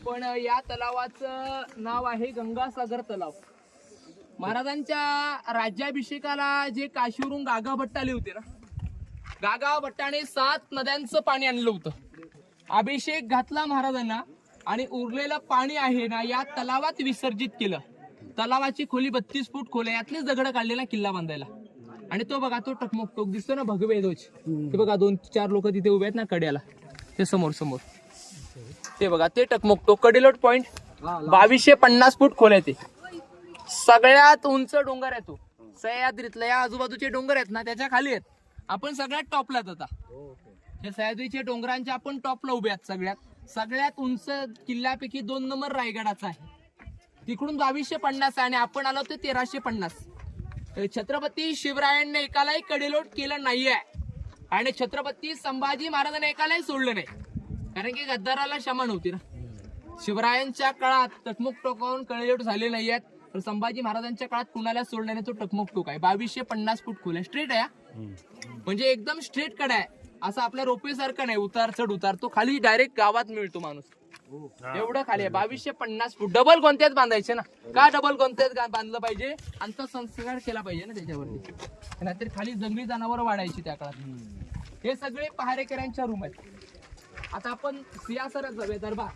पण या तलावाचं नाव आहे गंगासागर तलाव. महाराजांच्या राज्याभिषेकाला जे काशीवरून गागा भट्ट आले होते ना, गागा भट्टाने 7 नद्यांचं पाणी आणलं होतं. अभिषेक घातला महाराजांना आणि उरलेलं पाणी आहे ना या तलावात विसर्जित केलं. तलावाची खोली 32 फूट खोल आहे. यातलेच दगड काढलेला किल्ला बांधायला. आणि तो बघा, तो टकमक टोक दिसतो ना, भगवे ध्वज. ते बघा 2-4 लोक तिथे उभे आहेत ना कड्याला, ते समोर समोर ते बघा, ते टकमक टोक कडेलोट पॉइंट 2250 फूट खोल आहे. ते सगळ्यात उंच डोंगर आहे तो सह्याद्रीतला. या आजूबाजूचे डोंगर आहेत ना त्याच्या खाली आहेत. आपण सगळ्यात टॉपलाच आता हे सह्याद्रीच्या डोंगरांच्या आपण टॉपला उभे आहेत. सगळ्यात उंच किल्ल्यापैकी 2 नंबर रायगडाचा आहे. तिकडून 2250 आहे आणि आपण आलो ते 1350. छत्रपती शिवरायांनी एकालाही कडेलोट केलं नाहीये आणि छत्रपती संभाजी महाराजांनी एकालाही सोडलं नाही. कारण की गद्दाराला क्षमा नव्हती ना. शिवरायांच्या काळात टकमक टोकावरून कडेलोट झाले नाही आहेत, तर संभाजी महाराजांच्या काळात कुणाला सोडलं नाही. तो टकमक टोक आहे 2250 फूट खोल आहे. स्ट्रेट आहे, म्हणजे एकदम स्ट्रेट कडा आहे. असं आपल्या रोपवे सारखं नाही उतार चढ उतार. तो खाली डायरेक्ट गावात मिळतो माणूस. एवढं खाली आहे 2250 फूट. डबल गोंत्यात बांधायचे ना. का डबल गोंत्यात बांधलं पाहिजे? अंतसंस्कार केला पाहिजे ना त्याच्यावरती. नाहीतर खाली जंगली जनावर वाढायची त्या काळात. हे सगळे पहारेकऱ्यांच्या रूम आहेत. आता आपण सिंहासनात जाऊया दरबार.